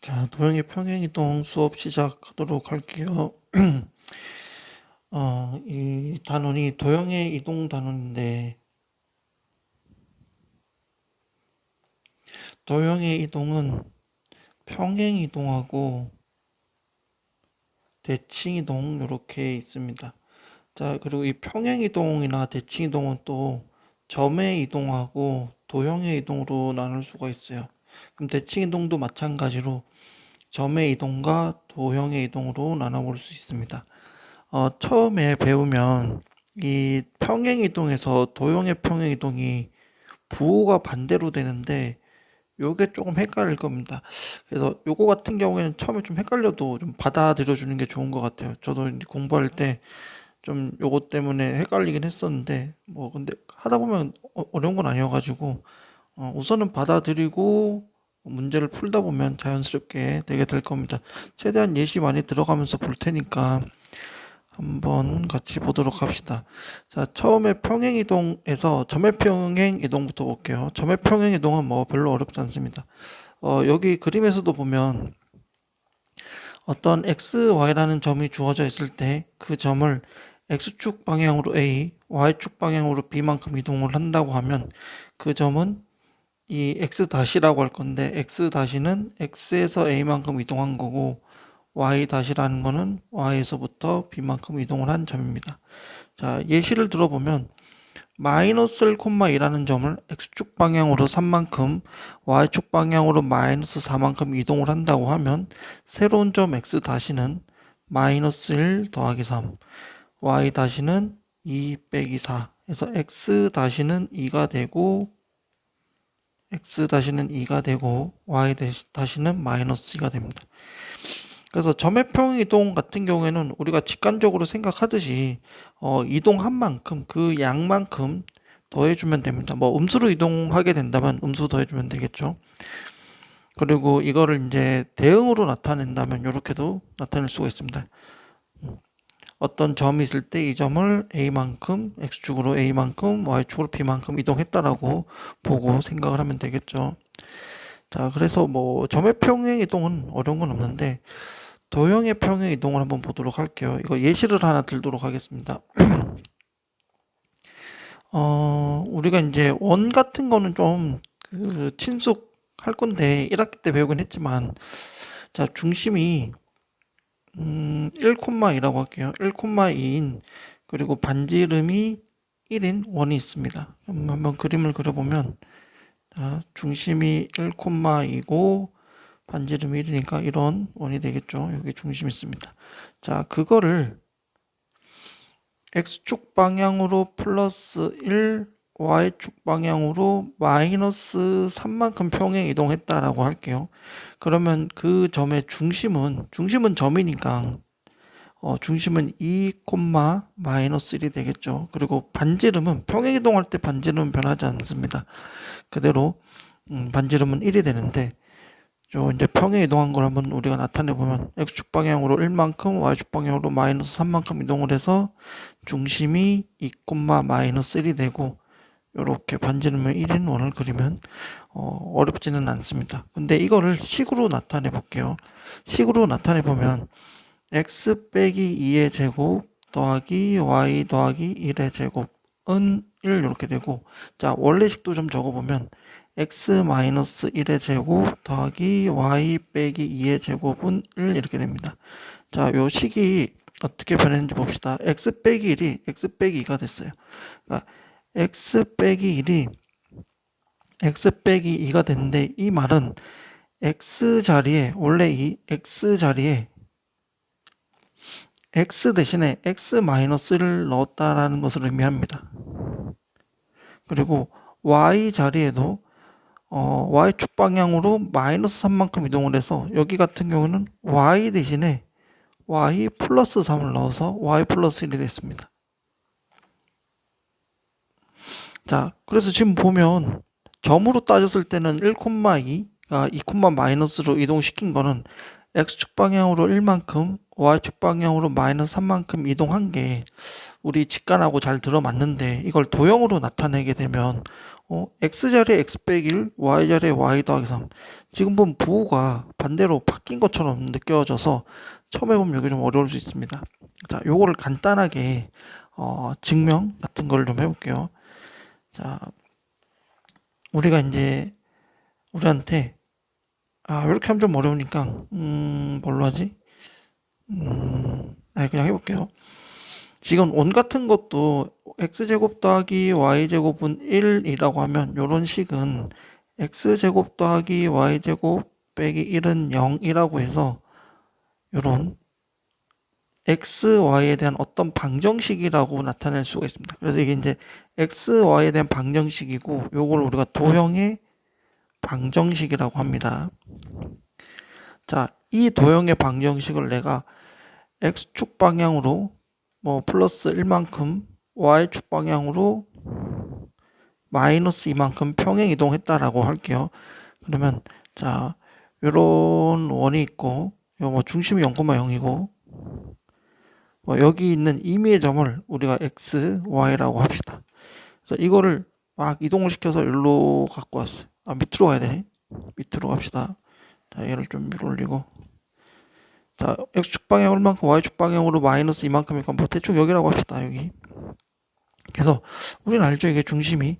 자, 도형의 평행이동 수업 시작하도록 할게요. 이 단원이 도형의 이동 단원인데, 도형의 이동은 평행 이동하고 대칭 이동 이렇게 있습니다. 자, 그리고 이 평행 이동이나 대칭 이동은 또 점의 이동하고 도형의 이동으로 나눌 수가 있어요. 그럼 대칭 이동도 마찬가지로 점의 이동과 도형의 이동으로 나눠볼 수 있습니다. 처음에 배우면 이 평행이동에서 도형의 평행이동이 부호가 반대로 되는데 요게 조금 헷갈릴 겁니다. 그래서 요거 같은 경우에는 처음에 좀 헷갈려도 좀 받아들여 주는 게 좋은 것 같아요. 저도 이제 공부할 때 좀 요거 때문에 헷갈리긴 했었는데 뭐 근데 하다 보면 어려운 건 아니어가지고 우선은 받아들이고 문제를 풀다 보면 자연스럽게 되게 될 겁니다. 최대한 예시 많이 들어가면서 볼 테니까 한번 같이 보도록 합시다. 자, 처음에 평행이동에서 점의 평행이동부터 볼게요. 점의 평행이동은 뭐 별로 어렵지 않습니다. 여기 그림에서도 보면 어떤 x, y라는 점이 주어져 있을 때 그 점을 x축 방향으로 a, y축 방향으로 b만큼 이동을 한다고 하면 그 점은 이 x-라고 할 건데 x-는 x에서 a만큼 이동한 거고 y-라는 거는 y에서부터 b만큼 이동을 한 점입니다. 자, 예시를 들어보면 마이너스 1,2라는 점을 x축 방향으로 3만큼 y축 방향으로 마이너스 4만큼 이동을 한다고 하면 새로운 점 x-는 마이너스 1 더하기 3 y-는 2 빼기 4 해서 x-는 2가 되고 x-는 2가 되고 y-는 마이너스 2가 됩니다. 그래서 점의 평이동 같은 경우에는 우리가 직관적으로 생각하듯이 이동한 만큼 그 양만큼 더해주면 됩니다. 뭐 음수로 이동하게 된다면 음수 더해주면 되겠죠. 그리고 이거를 이제 대응으로 나타낸다면 이렇게도 나타낼 수가 있습니다. 어떤 점이 있을 때 이 점을 a만큼 x축으로 a만큼 y축으로 b만큼 이동했다라고 보고 생각을 하면 되겠죠. 자, 그래서 뭐 점의 평행 이동은 어려운 건 없는데 도형의 평행 이동을 한번 보도록 할게요. 이거 예시를 하나 들도록 하겠습니다. 우리가 이제 원 같은 거는 좀 친숙할 건데 1학기 때 배우긴 했지만 자, 중심이 1,2라고 할게요. 1,2인 그리고 반지름이 1인 원이 있습니다. 그럼 한번 그림을 그려보면 자, 중심이 1,2고 반지름이 1이니까 이런 원이 되겠죠. 여기 중심이 있습니다. 자, 그거를 x축 방향으로 플러스 1, y축 방향으로 마이너스 3만큼 평행 이동했다라고 할게요. 그러면 그 점의 중심은 점이니까 중심은 2, 마이너스 1이 되겠죠. 그리고 반지름은 평행 이동할 때 반지름은 변하지 않습니다. 그대로 반지름은 1이 되는데 이제 평행 이동한 걸 한번 우리가 나타내 보면 x축 방향으로 1만큼 y축 방향으로 마이너스 3만큼 이동을 해서 중심이 2, 마이너스 1이 되고 이렇게 반지름을 1인 원을 그리면 어렵지는 않습니다. 근데 이거를 식으로 나타내 볼게요. 식으로 나타내 보면 x 빼기 2의 제곱 더하기 y 더하기 1의 제곱은 1 이렇게 되고 자, 원래식도 좀 적어보면 x-1의 제곱 더하기 y 빼기 2의 제곱은 1 이렇게 됩니다. 자, 요 식이 어떻게 변했는지 봅시다. x 빼기 1이 x 빼기 2가 됐어요. 그러니까 x 빼기 1이 x 빼기 2가 됐는데 이 말은 x 자리에 원래 이 x 자리에 x 대신에 x-1을 넣었다라는 것을 의미합니다. 그리고 y 자리에도 y축 방향으로 마이너스 3만큼 이동을 해서 여기 같은 경우는 y 대신에 y 플러스 3을 넣어서 y 플러스 1이 됐습니다. 자, 그래서 지금 보면 점으로 따졌을 때는 1,2가 2, 마이너스로 이동시킨 거는 x축 방향으로 1만큼 y축 방향으로 마이너스 3만큼 이동한 게 우리 직관하고 잘 들어맞는데 이걸 도형으로 나타내게 되면 x자리에 x 빼기 1, y자리에 y 더하기 3. 지금 보면 부호가 반대로 바뀐 것처럼 느껴져서 처음에 보면 여기 좀 어려울 수 있습니다. 자, 요거를 간단하게 증명 같은 걸 좀 해볼게요. 자, 우리가 이제 우리한테 이렇게 하면 좀 어려우니까 뭘로 하지? 그냥 해볼게요. 지금 원 같은 것도 x제곱 더하기 y제곱은 1이라고 하면 요런 식은 x제곱 더하기 y제곱 빼기 1은 0이라고 해서 요런 x, y에 대한 어떤 방정식이라고 나타낼 수가 있습니다. 그래서 이게 이제 x, y에 대한 방정식이고 요걸 우리가 도형의 방정식이라고 합니다. 자, 이 도형의 방정식을 내가 x축 방향으로 플러스 1만큼, y축 방향으로 마이너스 2만큼 평행 이동했다라고 할게요. 그러면 자, 요런 원이 있고 요 중심이 0,0이고 여기 있는 임의의 점을 우리가 x, y라고 합시다. 그래서 이거를 막 이동을 시켜서 여기로 갖고 왔어요. 밑으로 가야 되네. 밑으로 갑시다. 자, 얘를 좀 위로 올리고. 자, x축 방향 얼만큼, y축 방향으로 마이너스 이만큼이니까 대충 여기라고 합시다. 여기. 그래서 우리는 알죠. 이게 중심이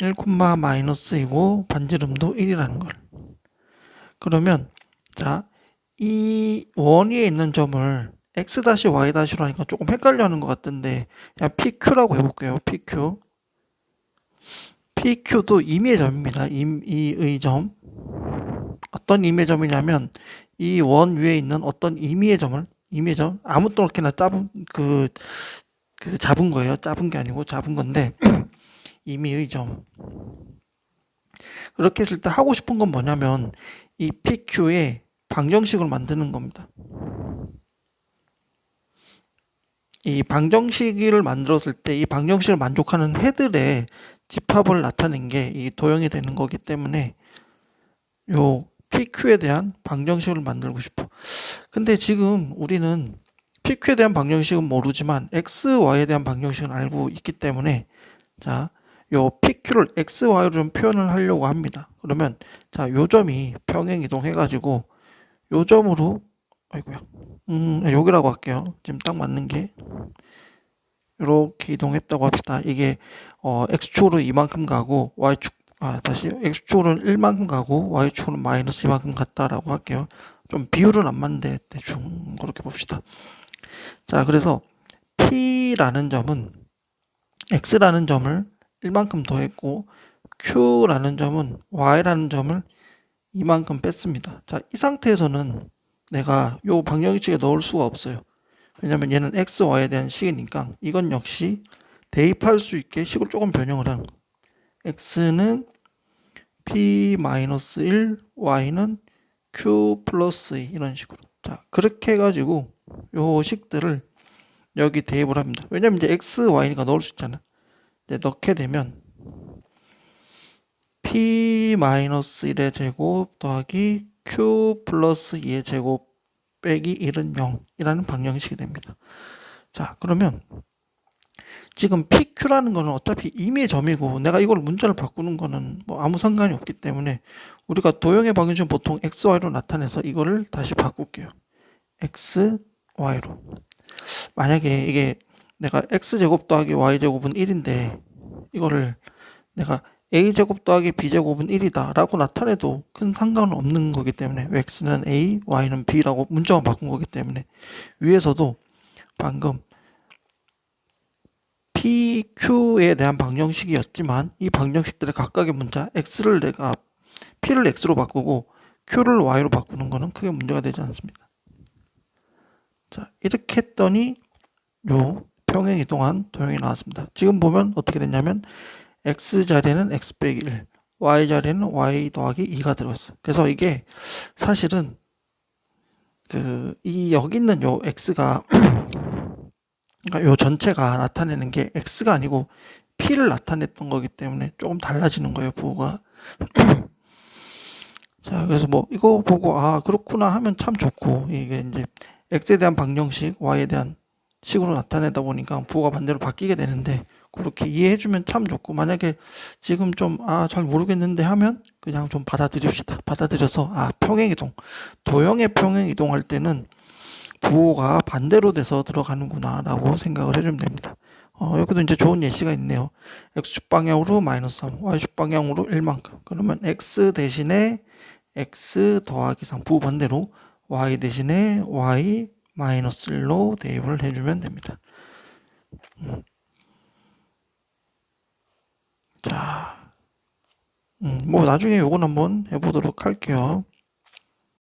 1, 마이너스이고 반지름도 1이라는 걸. 그러면 자, 이 원 위에 있는 점을 x-y-로 하니까 조금 헷갈려 하는 것 같은데 그냥 PQ라고 해볼게요. PQ. PQ도 임의의 점입니다. 임의의 점. 어떤 임의의 점이냐면 이 원 위에 있는 어떤 임의의 점을 임의의 점 아무렇게나 잡은 거예요. 잡은 게 아니고 잡은 건데 임의의 점. 그렇게 했을 때 하고 싶은 건 뭐냐면 이 PQ의 방정식을 만드는 겁니다. 이 방정식을 만들었을 때 이 방정식을 만족하는 해들의 집합을 나타낸 게 이 도형이 되는 거기 때문에 요 PQ에 대한 방정식을 만들고 싶어. 근데 지금 우리는 PQ에 대한 방정식은 모르지만 X, Y에 대한 방정식은 알고 있기 때문에 자, 요 PQ를 X, Y로 좀 표현을 하려고 합니다. 그러면 자, 요 점이 평행 이동해가지고 요 점으로 아이고야 여기라고 할게요. 지금 딱 맞는 게 이렇게 이동했다고 합시다. 이게 x축으로 이만큼 가고 다시 x축으로는 1만큼 가고 y축으로는 마이너스 이만큼 갔다라고 할게요. 좀 비율은 안 맞는데 대충 그렇게 봅시다. 자, 그래서 p라는 점은 x라는 점을 1만큼 더했고 q라는 점은 y라는 점을 이만큼 뺐습니다. 자, 이 상태에서는 내가 요 방정식에 넣을 수가 없어요. 왜냐면 얘는 x, y에 대한 식이니까 이건 역시 대입할 수 있게 식을 조금 변형을 하는 거. x는 p-1, y는 q 플러스 2 이런 식으로. 자, 그렇게 해가지고 요 식들을 여기 대입을 합니다. 왜냐면 이제 x, y니까 넣을 수 있잖아. 이제 넣게 되면 p-1의 제곱 더하기 q 플러스 2의 제곱 빼기 1은 0이라는 방정식이 됩니다. 자, 그러면 지금 PQ라는 거는 어차피 임의의 점이고 내가 이걸 문자를 바꾸는 거는 아무 상관이 없기 때문에 우리가 도형의 방정식은 보통 XY로 나타내서 이거를 다시 바꿀게요. XY로. 만약에 이게 내가 X제곱 더하기 Y제곱은 1인데 이거를 내가 A제곱 더하기 B제곱은 1이다 라고 나타내도 큰 상관은 없는 거기 때문에 X는 A, Y는 B라고 문자만 바꾼 거기 때문에 위에서도 방금 PQ에 대한 방정식이었지만 이 방정식들의 각각의 문자 X를 내가 P를 X로 바꾸고 Q를 Y로 바꾸는 거는 크게 문제가 되지 않습니다. 자, 이렇게 했더니 요 평행 이동한 도형이 나왔습니다. 지금 보면 어떻게 됐냐면 X자리에는 X 빼기 1, Y자리에는 Y 더하기 2가 들어있어요. 그래서 이게 사실은 여기 있는 요 X가 그러니까 요 전체가 나타내는 게 X가 아니고 P를 나타냈던 거기 때문에 조금 달라지는 거예요, 부호가. 자, 그래서 이거 보고 그렇구나 하면 참 좋고 이게 이제 X에 대한 방정식, Y에 대한 식으로 나타내다 보니까 부호가 반대로 바뀌게 되는데 그렇게 이해해주면 참 좋고, 만약에 지금 좀, 잘 모르겠는데 하면 그냥 좀 받아들입시다. 받아들여서, 평행이동. 도형의 평행이동 할 때는 부호가 반대로 돼서 들어가는구나 라고 생각을 해주면 됩니다. 여기도 이제 좋은 예시가 있네요. x축 방향으로 마이너스 3, y축 방향으로 1만큼. 그러면 x 대신에 x 더하기 3, 부호 반대로 y 대신에 y 마이너스 1로 대입을 해주면 됩니다. 자, 뭐 나중에 요건 한번 해보도록 할게요.